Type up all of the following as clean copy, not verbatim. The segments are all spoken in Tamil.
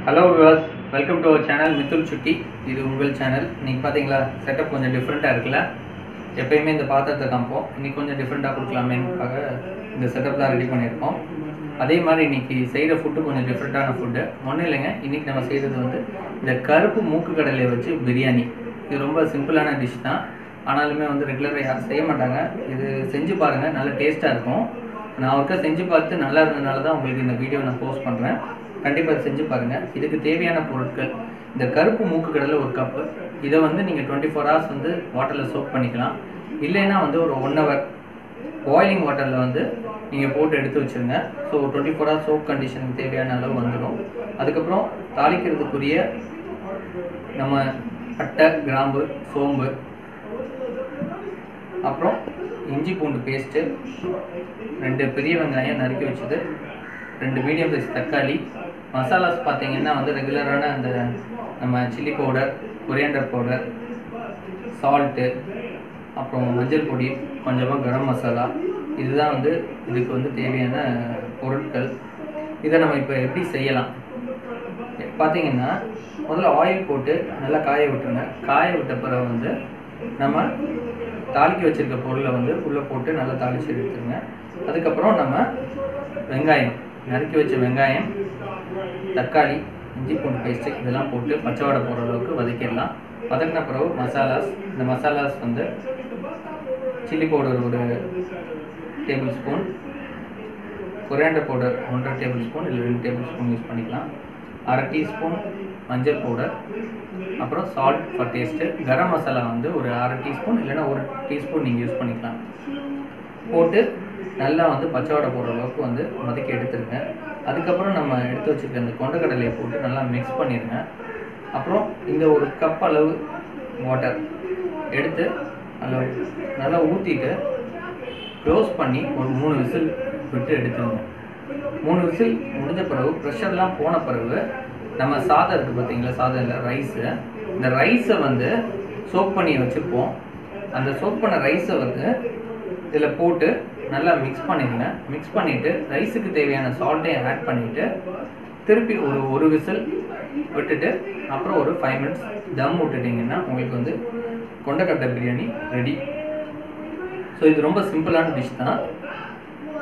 Hello viewers, welcome to our channel Mithul Chutti. இது உங்கள் சேனல். இன்னைக்கு பாத்தீங்களா செட்டப் கொஞ்சம் டிஃபரெண்டா இருக்குல்ல. எப்பவுமே இந்த பாத்திரத்தை காம்போ இன்னைக்கு கொஞ்சம் டிஃபரெண்டா கொடுக்கலாமேன்னுக்காக இந்த செட்டப் தான் ரெடி பண்ணியிருக்கோம். அதே மாதிரி இன்னைக்கு செய்கிற ஃபுட்டு கொஞ்சம் டிஃப்ரெண்ட்டான ஃபுட்டு. ஒன்றும் இல்லைங்க, இன்னைக்கு நம்ம செய்கிறது வந்து இந்த கருப்பு மூக்கு கடலையை வச்சு பிரியாணி. இது ரொம்ப சிம்பிளான டிஷ் தான், ஆனாலுமே வந்து ரெகுலராக யாரும் செய்ய மாட்டாங்க. இது செஞ்சு பாருங்கள், நல்ல டேஸ்ட்டாக இருக்கும். நான் ஒருக்கா செஞ்சு பார்த்து நல்லா இருந்ததுனால தான் உங்களுக்கு இந்த வீடியோ நான் போஸ்ட் பண்ணுறேன். கண்டிப்பாக செஞ்சு பாருங்கள். இதுக்கு தேவையான பொருட்கள் இந்த கருப்பு மூக்கு கடலை ஒரு கப்பு. இதை வந்து நீங்கள் 24 hours வந்து வாட்டரில் சோக் பண்ணிக்கலாம். இல்லைன்னா வந்து ஒரு 1 hour பாயிலிங் வாட்டரில் வந்து நீங்கள் போட்டு எடுத்து வச்சுருங்க. ஸோ 24 hours சோக் கண்டிஷனுக்கு தேவையான அளவு வந்துடும். அதுக்கப்புறம் தாளிக்கிறதுக்குரிய நம்ம பட்டை, கிராம்பு, சோம்பு, அப்புறம் இஞ்சி பூண்டு பேஸ்ட்டு, 2 பெரிய வெங்காயம் நறுக்கி வச்சது, 2 மீடியம் சைஸ் தக்காளி. மசாலாஸ் பார்த்தீங்கன்னா வந்து ரெகுலரான அந்த நம்ம chilli powder, coriander powder, salt, அப்புறம் மஞ்சள் பொடி, கொஞ்சமாக கரம் மசாலா. இதுதான் வந்து இதுக்கு வந்து தேவையான பொருட்கள். இதை நம்ம இப்போ எப்படி செய்யலாம் பார்த்தீங்கன்னா, முதல்ல ஆயில் போட்டு நல்லா காய விட்டுருங்க. காய விட்ட பிறகு வந்து நம்ம தாளிக்க வச்சுருக்க பொருளை வந்து உள்ளே போட்டு நல்லா தாளித்து எடுத்துருங்க. அதுக்கப்புறம் நம்ம வெங்காயம், நறுக்கி வச்ச வெங்காயம், தக்காளி, இஞ்சி பூண்டு பேஸ்ட்டு இதெல்லாம் போட்டு பச்சை வாடை போடுற அளவுக்கு வதக்கிடலாம். வதக்கின பிறகு மசாலாஸ், இந்த மசாலாஸ் வந்து chilli powder 1 table spoon, coriander powder 1.5 table spoon இல்லை 2 டேபிள் ஸ்பூன் யூஸ் பண்ணிக்கலாம், 1/2 டீஸ்பூன் மஞ்சள் பவுடர், அப்புறம் salt for taste. Garam masala வந்து ஒரு 1/2 டீஸ்பூன் இல்லைன்னா 1 டீஸ்பூன் நீங்கள் யூஸ் பண்ணிக்கலாம். போட்டு நல்லா வந்து பச்சை வாடை போடுற அளவுக்கு வந்து வதக்கி எடுத்துருங்க. அதுக்கப்புறம் நம்ம எடுத்து வச்சுருக்க அந்த கொண்டக்கடலையை போட்டு நல்லா மிக்ஸ் பண்ணிடுங்க. அப்புறம் இந்த 1 கப் அளவு வாட்டர் எடுத்து நல்லா ஊற்றிட்டு க்ளோஸ் பண்ணி ஒரு 3 விசில் விட்டு எடுத்துருங்க. 3 விசில் முடிஞ்ச பிறகு ப்ரெஷர்லாம் போன பிறகு நம்ம சாதம் இருக்குது பார்த்தீங்களா, சாதம் இல்லை ரைஸு, இந்த ரைஸை வந்து சோக் பண்ணி வச்சுருப்போம். அந்த சோக் பண்ண ரைஸை வந்து இதில் போட்டு நல்லா மிக்ஸ் பண்ணிடுங்க. மிக்ஸ் பண்ணிவிட்டு ரைஸுக்கு தேவையான சால்ட்டையும் ஆட் பண்ணிவிட்டு திருப்பி ஒரு விசில் விட்டுட்டு அப்புறம் ஒரு 5 minutes தம் விட்டுட்டிங்கன்னா உங்களுக்கு வந்து கொண்டக்கடலை பிரியாணி ரெடி. ஸோ இது ரொம்ப சிம்பிளான டிஷ் தான்,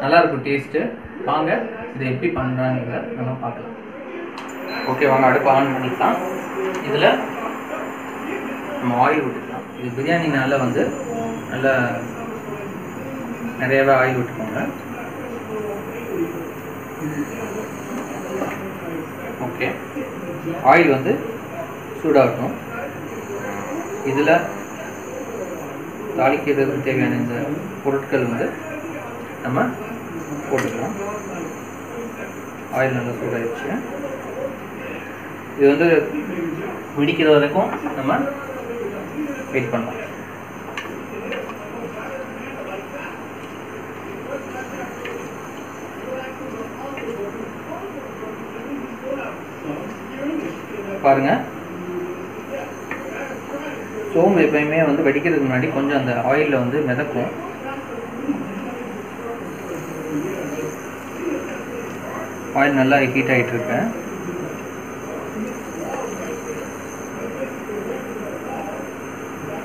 நல்லாயிருக்கும் டேஸ்ட்டு. வாங்க இதை எப்படி பண்ணுறாங்கிறத நம்ம பார்க்கலாம். ஓகே, வாங்க அடுப்பு ஆன் பண்ணிக்கலாம். இதில் நம்ம ஆயில் விட்டுக்கலாம். இது பிரியாணினால வந்து நல்லா நிறையவே ஆயில் விட்டுக்கோங்க. ஓகே, ஆயில் வந்து சூடாகட்டும். இதில் தாளிக்கிறதுக்கு தேவையான இந்த பொருட்கள் வந்து நம்ம போட்டுக்கலாம். ஆயில் நல்லா சூடாகிடுச்சு. இது வந்து வெடிக்கிற வரைக்கும் நம்ம வெயிட் பண்ணலாம். பாருங்க, சோம்பு எப்பயுமே வந்து வெடிக்கிறதுக்கு முன்னாடி கொஞ்சம் அந்த ஆயிலில் வந்து மிதக்கும். ஆயில் நல்லா ஹீட் ஆகிட்டு இருக்கு.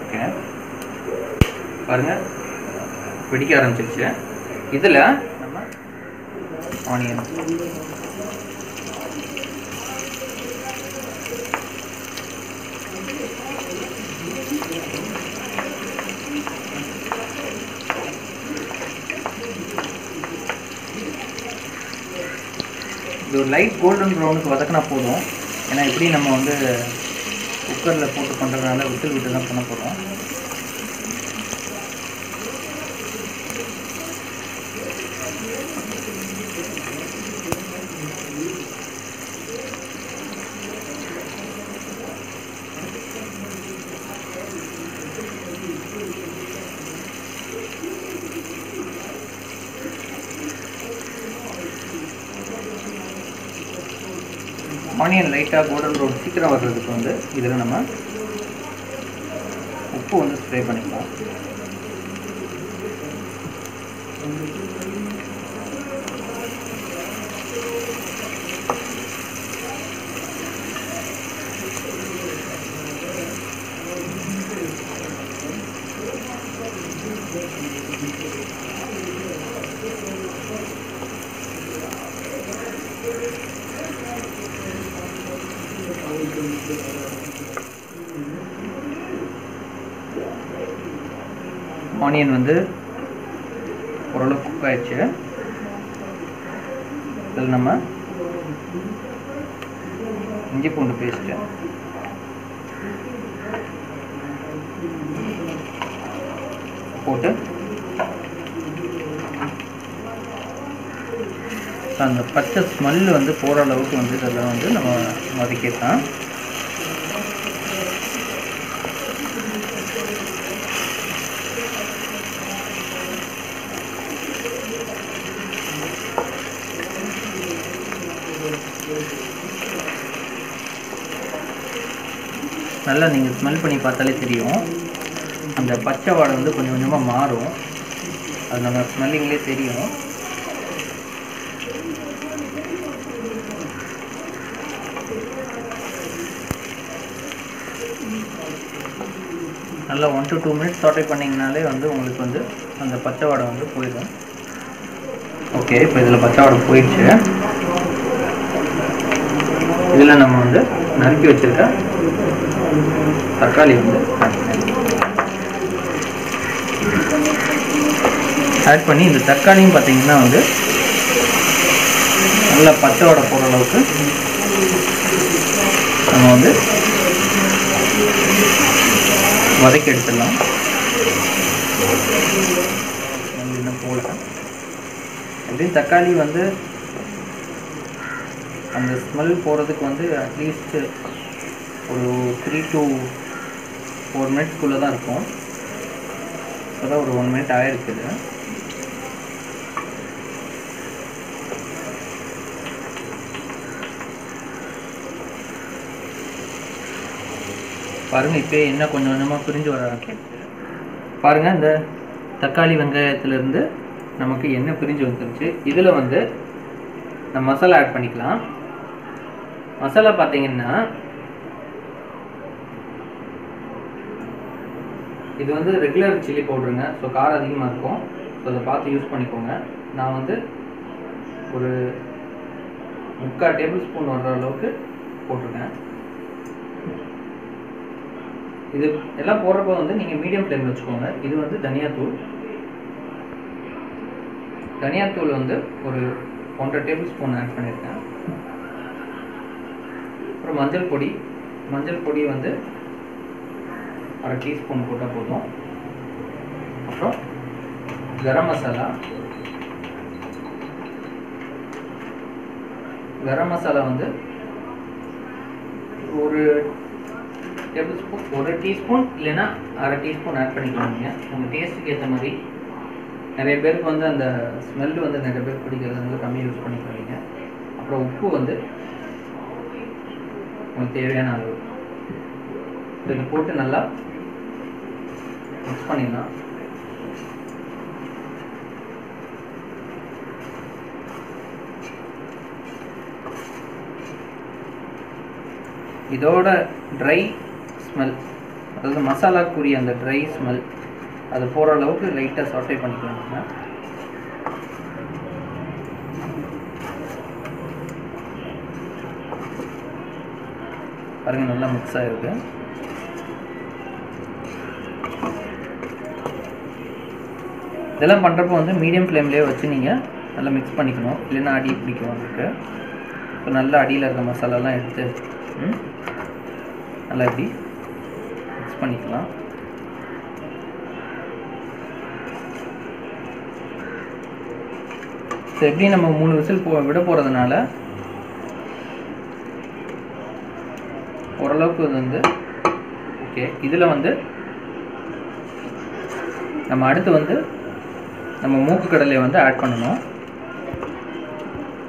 ஓகே, பாருங்க வெடிக்க ஆரம்பிச்சிருச்சு. இதில் நம்ம ஆனியன், இது ஒரு லைட் கோல்டன் ப்ரௌனுக்கு வதக்கினா போதும். ஏன்னா எப்படி நம்ம வந்து குக்கரில் போட்டு பண்ணுறதுனால விசில் விட்டு தான் பண்ண போகிறோம். ஆனியன் லைட்டாக கோல்டன் ப்ரௌன் சீக்கிரம் வர்றதுக்கு வந்து இதில் நம்ம உப்பு வந்து ஸ்ப்ரே பண்ணிக்கலாம். ஆனியன் வந்து ஓரளவு குக் ஆயிடுச்சு. இதில் நம்ம இஞ்சி பூண்டு பேஸ்ட்டு போட்டு அந்த பச்சை ஸ்மெல் வந்து போகிற அளவுக்கு வந்து இதெல்லாம் வந்து நம்ம வதக்கிடலாம். நல்லா நீங்கள் ஸ்மெல் பண்ணி பார்த்தாலே தெரியும், அந்த பச்சை வாடை வந்து கொஞ்சம் கொஞ்சமாக மாறும். அது நம்ம ஸ்மெல்லிங்லேயே தெரியும். நல்லா 1 to 2 minutes சாட்டே பண்ணிங்கனாலே வந்து உங்களுக்கு வந்து அந்த பச்சை வாடை வந்து போயிடும். ஓகே, இப்போ இதில் பச்சை வாடை போயிடுச்சு. இதில் நம்ம வந்து நறுக்கி வச்சுருக்க தக்காளி வந்து ஆட் பண்ணி, இந்த தக்காளியும் பார்த்திங்கன்னா வந்து நல்லா பச்சை வாடை போகிற அளவுக்கு நம்ம வந்து வதக்கி எடுத்துடலாம். இன்னும் போல எப்படியும் தக்காளி வந்து அந்த ஸ்மெல் போகிறதுக்கு வந்து அட்லீஸ்ட் ஒரு 3 to 4 மினிட்ஸ்க்குள்ளே தான் இருக்கும். இப்போ தான் ஒரு 1 மினிட் ஆகிருக்குது. பாருங்கள், இப்போ என்ன கொஞ்சம் கொஞ்சமாக பிரிஞ்சு வர ஆரம்பிச்சு. பாருங்கள், இந்த தக்காளி வெங்காயத்துலேருந்து நமக்கு எண்ணெய் பிரிஞ்சு வந்துருச்சு. இதில் வந்து நம்ம மசாலா ஆட் பண்ணிக்கலாம். மசாலா பார்த்தீங்கன்னா இது வந்து ரெகுலர் சில்லி பவுடருங்க. ஸோ காரம் அதிகமாக இருக்கும். ஸோ அதை பார்த்து யூஸ் பண்ணிக்கோங்க. நான் வந்து ஒரு 3/4 டேபிள் ஸ்பூன் வர்ற அளவுக்கு போட்டிருக்கேன். இது எல்லாம் போடுறப்போ வந்து நீங்கள் மீடியம் ஃப்ளேமில் வச்சுக்கோங்க. இது வந்து தனியாத்தூள் வந்து ஒரு 1.5 டேபிள் ஸ்பூன் ஆட் பண்ணியிருக்கேன். அப்புறம் மஞ்சள் பொடி வந்து 1/2 டீஸ்பூன் போட்டால் போதும். அப்புறம் கரம் மசாலா வந்து ஒரு டேபிள் ஸ்பூன், 1 டீஸ்பூன் இல்லைன்னா 1/2 டீஸ்பூன் ஆட் பண்ணிக்கலாம். நீங்கள் உங்கள் டேஸ்ட்டுக்கு ஏற்ற மாதிரி. நிறைய பேருக்கு வந்து அந்த ஸ்மெல்லு வந்து நிறைய பேர் பிடிக்கிறதுனால கம்மியாக யூஸ் பண்ணிக்கிறீங்க. அப்புறம் உப்பு வந்து உங்களுக்கு தேவையான அளவு. இதை போட்டு நல்லா மிக்ஸ் பண்ணிடலாம். இதோட ட்ரை ஸ்மெல், அதாவது மசாலாக்குரிய அந்த ட்ரை ஸ்மெல் அது போகிற அளவுக்கு லைட்டாக சாட்டே பண்ணிக்கலாங்க. பாருங்கள், நல்லா மிக்ஸ் ஆகிருக்கு. இதெல்லாம் பண்ணுறப்போ வந்து மீடியம் ஃப்ளேம்லேயே வச்சு நீங்கள் நல்லா மிக்ஸ் பண்ணிக்கணும், இல்லைன்னா அடி பிடிக்கும் உங்களுக்கு. ஸோ நல்லா அடியில் இருக்க மசாலாலாம் எடுத்து நல்லா இப்படி மிக்ஸ் பண்ணிக்கலாம். ஸோ எப்படி நம்ம 3 விசில் விட போகிறதுனால ஓரளவுக்கு இது வந்து ஓகே. இதில் வந்து நம்ம அடுத்து வந்து நம்ம மூக்கு கடலையை வந்து ஆட் பண்ணணும்.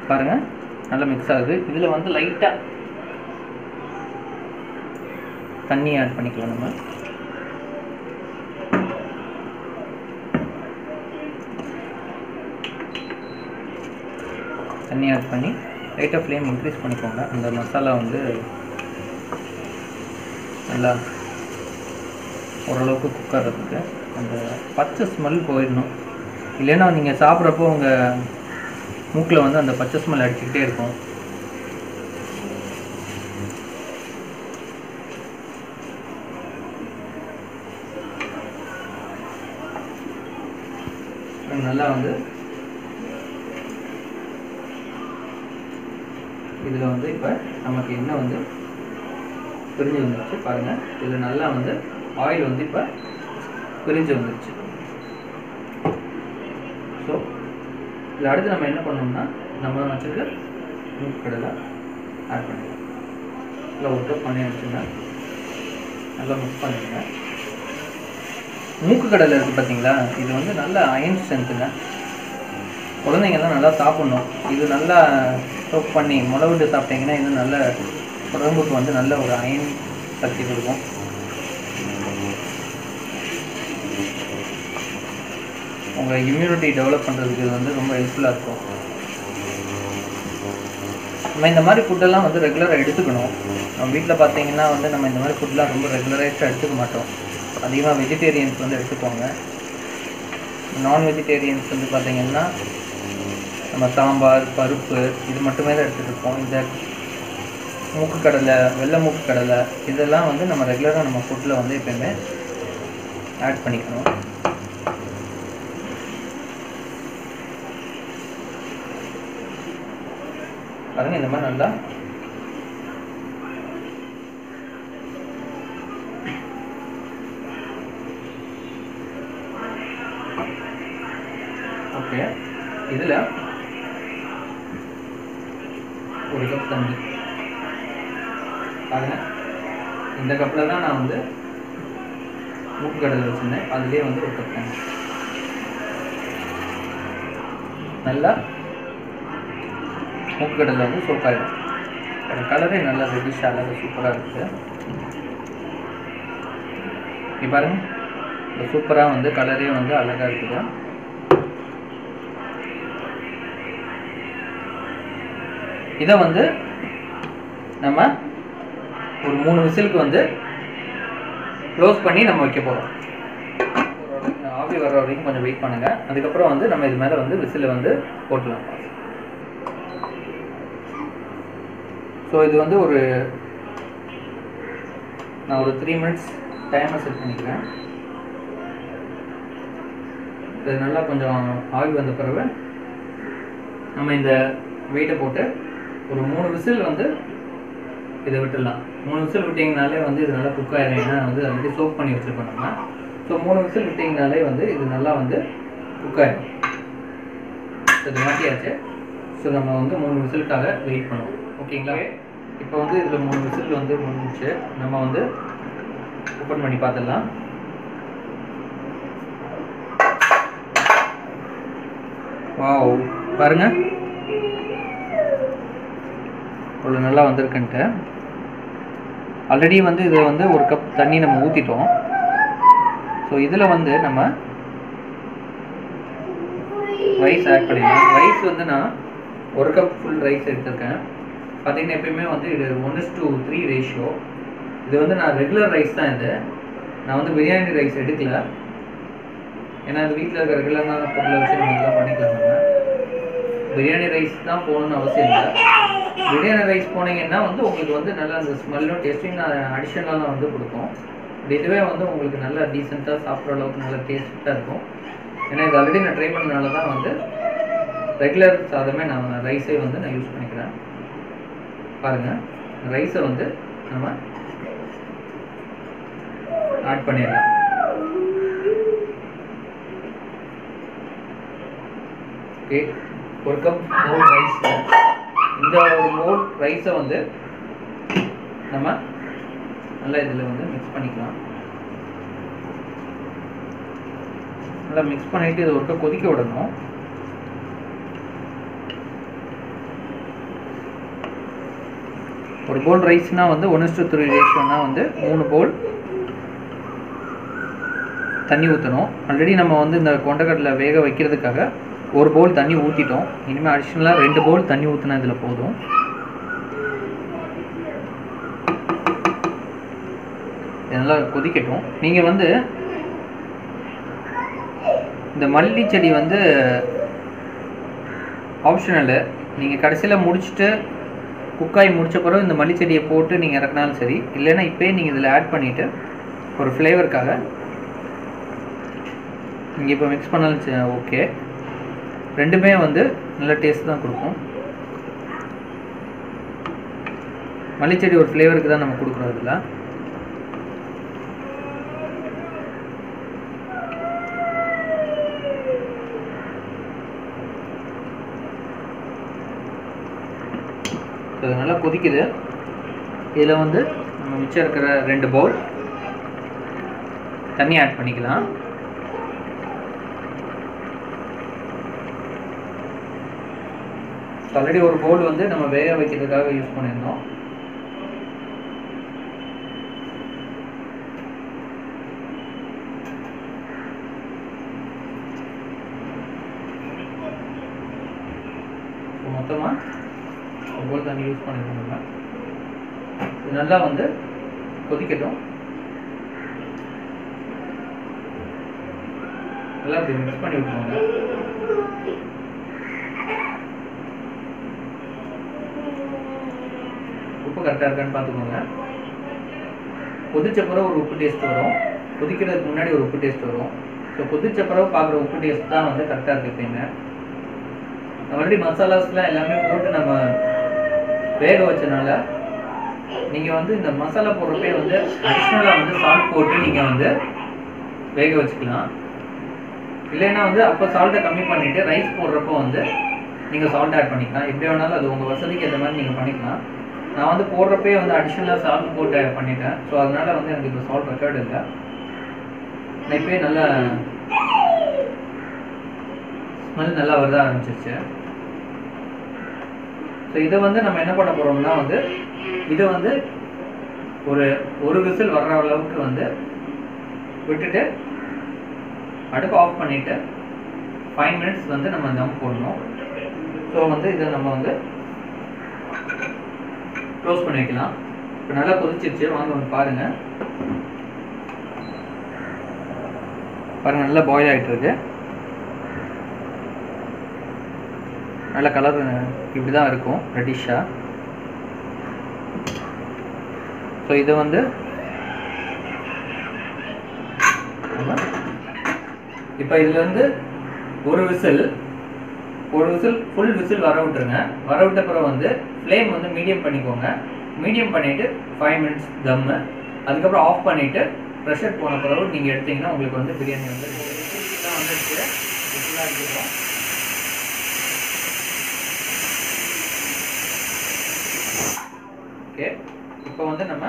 பாருங்கள், நல்லா மிக்ஸ் ஆகுது. இதில் வந்து லைட்டாக தண்ணி ஆட் பண்ணிக்கலாம். நம்ம தண்ணி ஆட் பண்ணி லைட்டாக ஃப்ளேம் இன்க்ரீஸ் பண்ணிக்கோங்க. அந்த மசாலா வந்து நல்லா ஓரளவுக்கு குக் ஆகிறதுக்கு அந்த பச்சை ஸ்மெல் போயிடணும். இல்லைன்னா நீங்கள் சாப்பிட்றப்போ உங்கள் மூக்கில் வந்து அந்த பச்சை ஸ்மெல் அடிச்சுக்கிட்டே இருக்கும். நல்லா வந்து இதில் வந்து இப்போ நமக்கு எண்ணெய் வந்து பிரிஞ்சு வந்துருச்சு பாருங்கள். இதில் நல்லா வந்து ஆயில் வந்து இப்போ பிரிஞ்சு வந்துருச்சு. ஸோ இதில் அடுத்து நம்ம என்ன பண்ணோம்னா நம்ம வச்சுருக்க மூக்குக்கடலை ஆட் பண்ணிக்கலாம். இல்லை ஒரு கப் பண்ணி வச்சுங்க, நல்லா மிக்ஸ் பண்ணிடுங்க. மூக்குக்கடலை இருக்குது பார்த்தீங்களா, இது வந்து நல்ல அயன் ஸ்ட்ரென்த்துங்க. குழந்தைங்கள்லாம் நல்லா சாப்பிட்ணும். இது நல்லா சோப் பண்ணி முளை விட்டு சாப்பிட்டீங்கன்னா இது நல்ல உடம்புக்கு வந்து நல்ல ஒரு அயன் சக்தி கொடுக்கும். உங்கள் இம்யூனிட்டி டெவலப் பண்ணுறதுக்கு இது வந்து ரொம்ப ஹெல்ப்ஃபுல்லாக இருக்கும். நம்ம இந்த மாதிரி ஃபுட்டெல்லாம் வந்து ரெகுலராக எடுத்துக்கணும். நம்ம வீட்டில் பார்த்தீங்கன்னா வந்து நம்ம இந்த மாதிரி ஃபுட்லாம் ரொம்ப ரெகுலரைஸ்டாக எடுத்துக்க மாட்டோம். அதிகமாக வெஜிடேரியன்ஸ் வந்து எடுத்துக்கோங்க. நான் வெஜிடேரியன்ஸ் வந்து பார்த்திங்கன்னா நம்ம சாம்பார், பருப்பு இது மட்டுமே தான் எடுத்துகிட்டு இருப்போம். இந்த மூக்குக்கடலை, வெள்ளை மூக்குக்கடலை இதெல்லாம் வந்து நம்ம ரெகுலராக நம்ம ஃபுட்டில் வந்து எப்போயுமே ஆட் பண்ணிக்கணும். பாருங்கள் இந்த மாதிரி நல்லா ஓகே. இதில் ஒரு கப் தண்ணி பாருங்கள். இந்த கப்பில் தான் நான் வந்து மூக்குக்கடலை வச்சுருந்தேன். அதுலேயே வந்து ஒரு கப் தண்ணி நல்லா மூக்குக்கடலை வந்து சோப் ஆகிடும். கலரே நல்லா ரெட்டிஷ் அழகாக சூப்பராக இருக்குது. இப்போ பாருங்கள் இந்த சூப்பராக வந்து கலரே வந்து அழகாக இருக்குது. இதை வந்து நம்ம ஒரு 3 விசிலுக்கு வந்து க்ளோஸ் பண்ணி நம்ம வைக்க போகிறோம். ஆவி வர்ற வரைக்கும் கொஞ்சம் வெயிட் பண்ணுங்கள். அதுக்கப்புறம் வந்து நம்ம இது மேலே வந்து விசிலை வந்து போட்டுடலாம். ஸோ இது வந்து நான் ஒரு 3 மினிட்ஸ் டைமை செட் பண்ணிக்கிறேன். இது நல்லா கொஞ்சம் ஆவி வந்த பிறகு நம்ம இந்த வெயிட்டை போட்டு ஒரு 3 விசில் வந்து இதை விட்டுடலாம். 3 விசில் விட்டிங்கனாலே வந்து இது நல்லா குக் ஆகிடும். ஏன்னா வந்து ஆல்ரெடி சோப் பண்ணி வச்சுருக்கோம் நம்ம. ஸோ 3 விசில் விட்டிங்கனாலே வந்து இது நல்லா வந்து குக் ஆகிடும். இது மாற்றியாச்சு. ஸோ நம்ம வந்து 3 விசிலுக்காக வெயிட் பண்ணுவோம். ஓகேங்களா? இப்போ வந்து இதில் 3 விசில் வந்து முடிஞ்சிச்சு. நம்ம வந்து ஓப்பன் பண்ணி பார்த்துடலாம். வாவ் பாருங்கள் அவ்வளோ நல்லா வந்திருக்குன்ட்டு. ஆல்ரெடி வந்து இது வந்து ஒரு கப் தண்ணி நம்ம ஊற்றிட்டோம். ஸோ இதில் வந்து நம்ம ரைஸ் ஆட் பண்ணிடலாம். ரைஸ் வந்து நான் ஒரு கப் ஃபுல் ரைஸ் எடுத்திருக்கேன். பார்த்தீங்கன்னா எப்பயுமே வந்து இது 1:3 ரேஷியோ. இது வந்து நான் ரெகுலர் ரைஸ் தான். இது நான் வந்து பிரியாணி ரைஸ் எடுக்கல. ஏன்னா இது வீட்டில் இருக்க ரெகுலரான பொருளை வச்சு நம்ம இதெல்லாம் பண்ணிக்கலாம். நம்ம பிரியாணி ரைஸ் தான் போகணுன்னு அவசியம் இல்லை. பிரியாணி ரைஸ் போனீங்கன்னா வந்து உங்களுக்கு வந்து நல்லா அந்த ஸ்மெல்லும் டேஸ்ட்டும் அடிஷ்னலாக தான் வந்து கொடுக்கும். இதுவே வந்து உங்களுக்கு நல்லா டீசெண்டாக சாப்பிட்ற அளவுக்கு நல்லா டேஸ்ட்டாக இருக்கும். ஏன்னா இது ஆல்ரெடி நான் ட்ரை பண்ணனால தான் வந்து ரெகுலர் சாதமே நான் ரைஸே வந்து நான் யூஸ் பண்ணிக்கிறேன். பாருங்கள் ரைஸை வந்து நம்ம ஆட் பண்ணிடலாம். ஓகே, ஒரு கப் மோல் ரைஸ். இந்த ஒரு மோல் ரைஸை வந்து நம்ம நல்லா இதில் வந்து மிக்ஸ் பண்ணிக்கலாம். நல்லா மிக்ஸ் பண்ணிவிட்டு இதை ஒருக்க கொதிக்க விடணும். ஒரு பவுல் ரைஸ்னால் வந்து 1:3 ரேஷியோனா வந்து 3 பவுல் தண்ணி ஊற்றணும். ஆல்ரெடி நம்ம வந்து இந்த கொண்டக்கடலை வேக வைக்கிறதுக்காக ஒரு பவுல் தண்ணி ஊற்றிட்டோம். இனிமேல் அடிஷ்னலாக 2 பவுல் தண்ணி ஊற்றினா இதில் போதும். இதெல்லாம் கொதிக்கட்டும். நீங்கள் வந்து இந்த மல்லி செடி வந்து ஆப்ஷனலு. நீங்கள் கடைசியில் முடிச்சுட்டு குக்காய் முடித்த பிறகு இந்த மல்லி செடியை போட்டு நீங்கள் இறக்குனாலும் சரி, இல்லைன்னா இப்போயே நீங்கள் இதில் ஆட் பண்ணிவிட்டு ஒரு ஃப்ளேவருக்காக நீங்கள் இப்போ மிக்ஸ் பண்ணாலும் ஓகே. ரெண்டுமே வந்து நல்ல டேஸ்ட் தான் கொடுக்கும். மல்லிச்செடி ஒரு ஃப்ளேவருக்கு தான் நம்ம கொடுக்குறோம் இதில். இது நல்லா கொதிக்குது. இதில் வந்து நம்ம மிச்சம் இருக்கிற 2 பவுல் தண்ணி ஆட் பண்ணிக்கலாம். ஆல்ரெடி ஒரு பவுல் வந்து நம்ம வேக வைக்கிறதுக்காக யூஸ் பண்ணியிருந்தோம். மொத்தமாக ஒரு பவுல் தண்ணி யூஸ் பண்ணியிருந்தோம். இது நல்லா வந்து கொதிக்கட்டும். நல்லா இப்படி மிக்ஸ் பண்ணி விட்டுருவாங்க. உப்பு கரெக்டாக இருக்கான்னு பார்த்துக்கோங்க. கொதிச்ச பிறகு ஒரு உப்பு டேஸ்ட் வரும், கொதிக்கிறதுக்கு முன்னாடி ஒரு உப்பு டேஸ்ட் வரும். ஸோ கொதிச்ச பிறகு பார்க்குற உப்பு டேஸ்ட் தான் வந்து கரெக்டாக இருக்குது. எப்பயுமே ஆல்ரெடி மசாலாஸ்லாம் எல்லாமே போட்டு நம்ம வேக வச்சனால நீங்கள் வந்து இந்த மசாலா போடுறப்பே வந்து அடிஷ்னலாக வந்து சால்ட் போட்டு நீங்கள் வந்து வேக வச்சுக்கலாம். இல்லைன்னா வந்து அப்போ சால்ட்டை கம்மி பண்ணிவிட்டு ரைஸ் போடுறப்போ வந்து நீங்கள் சால்ட் ஆட் பண்ணிக்கலாம். எப்படி வேணாலும் அது உங்கள் வசதிக்கு ஏற்ற மாதிரி நீங்கள் பண்ணிக்கலாம். நான் வந்து போடுறப்பே வந்து அடிஷ்னலாக சால்ட் போட்டு பண்ணிட்டேன். ஸோ அதனால் வந்து எனக்கு இப்போ சால்ட் ரெக்கார்டு இல்லை. நான் இப்போயே நல்லா ஸ்மெல் நல்லா வருத ஆரம்பிச்சிருச்சு. ஸோ இதை வந்து நம்ம என்ன பண்ண போகிறோம்னா வந்து இதை வந்து ஒரு விசில் வர்ற அளவுக்கு வந்து விட்டுட்டு அடுப்பு ஆஃப் பண்ணிவிட்டு 5 மினிட்ஸ் வந்து நம்ம தம் போடணும். ஸோ வந்து இதை நம்ம வந்து க்ளோஸ் பண்ணி வைக்கலாம். இப்போ நல்லா கொதிச்சிருச்சு. வாங்க வந்து பாருங்கள். நல்லா பாயில் ஆகிட்டு இருக்கு. நல்ல கலர் இப்படி தான் இருக்கும், ரெட்டிஷாக. ஸோ இதை வந்து இப்போ இதில் வந்து ஒரு விசில் ஃபுல் விசில் வர விட்டுருங்க. வர விட்ட பிறகு வந்து ஃப்ளேம் வந்து மீடியம் பண்ணிக்கோங்க. மீடியம் பண்ணிவிட்டு 5 மினிட்ஸ் தம்மு. அதுக்கப்புறம் ஆஃப் பண்ணிவிட்டு ப்ரெஷர் போன பிறகு நீங்கள் எடுத்தீங்கன்னா உங்களுக்கு வந்து பிரியாணி வந்து தான் வந்துடுச்சு. ஃபுல்லாக இருக்கும். ஓகே, இப்போ வந்து நம்ம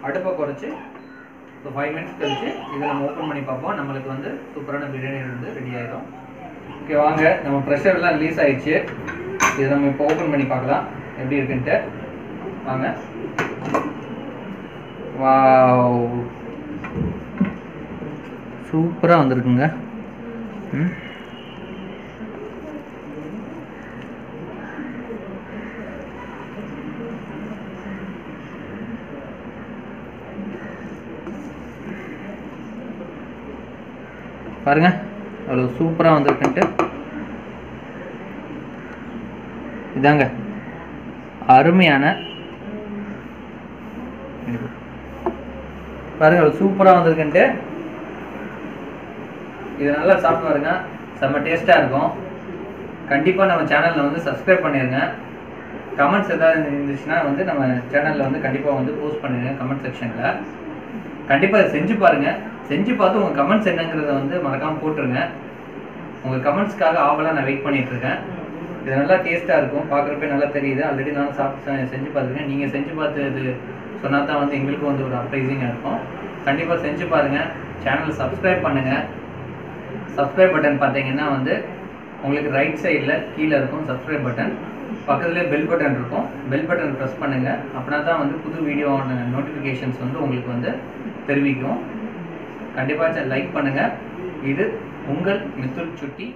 அடுப்பை குறைச்சி இப்போ 5 மினிட்ஸ் கழிச்சு இதை நம்ம ஓப்பன் பண்ணி பார்ப்போம். நம்மளுக்கு வந்து சூப்பரான பிரியாணி வந்து ரெடி ஆகிடும். ஓகே, வாங்க. நம்ம ப்ரெஷர்லாம் ரிலீஸ் ஆகிடுச்சு. இதை நம்ம இப்போ ஓப்பன் பண்ணி பார்க்கலாம் எப்படி இருக்குன்ட்டு. வாங்க. வாவ், சூப்பராக வந்திருக்குங்க. பாருங்க அவ்வளோ சூப்பராக வந்திருக்குன்ட்டு. இதாங்க அருமையான பாருங்க, அவ்வளோ சூப்பராக வந்திருக்குன்ட்டு. இது நல்லா சாப்பிட்டு பாருங்க, செம்ம டேஸ்ட்டாக இருக்கும். கண்டிப்பாக நம்ம சேனலில் வந்து சப்ஸ்கிரைப் பண்ணிடுங்க. கமெண்ட்ஸ் ஏதாவது இருந்துச்சுன்னா வந்து நம்ம சேனலில் வந்து கண்டிப்பாக வந்து போஸ்ட் பண்ணிடுங்க கமெண்ட் செக்ஷனில். கண்டிப்பாக அதை செஞ்சு பாருங்கள். செஞ்சு பார்த்து உங்கள் கமெண்ட்ஸ் என்னங்கிறத வந்து மறக்காமல் போட்டுருங்க. உங்கள் கமெண்ட்ஸ்க்காக ஆவலாக நான் வெயிட் பண்ணிகிட்ருக்கேன். இது நல்லா டேஸ்ட்டாக இருக்கும், பார்க்குறப்பே நல்லா தெரியுது. ஆல்ரெடி நான் சாப்பிட்டு செஞ்சு பார்த்துருக்கேன். நீங்கள் செஞ்சு பார்த்து இது சொன்னால் தான் வந்து எங்களுக்கும் வந்து ஒரு அப்ரைசிங்காக இருக்கும். கண்டிப்பாக செஞ்சு பாருங்கள். சேனல் சப்ஸ்கிரைப் பண்ணுங்கள். சப்ஸ்கிரைப் பட்டன் பார்த்தீங்கன்னா வந்து உங்களுக்கு ரைட் சைடில் கீழே இருக்கும் சப்ஸ்கிரைப் பட்டன். பக்கத்துலேயே பெல் பட்டன் இருக்கும். பெல் பட்டன் ப்ரெஸ் பண்ணுங்கள். அப்படின்னா தான் வந்து புது வீடியோவான நோட்டிஃபிகேஷன்ஸ் வந்து உங்களுக்கு வந்து தெரிவிக்கும். கண்டிப்பாக லைக் பண்ணுங்கள். இது உங்கள் மித்துல் சுட்டி.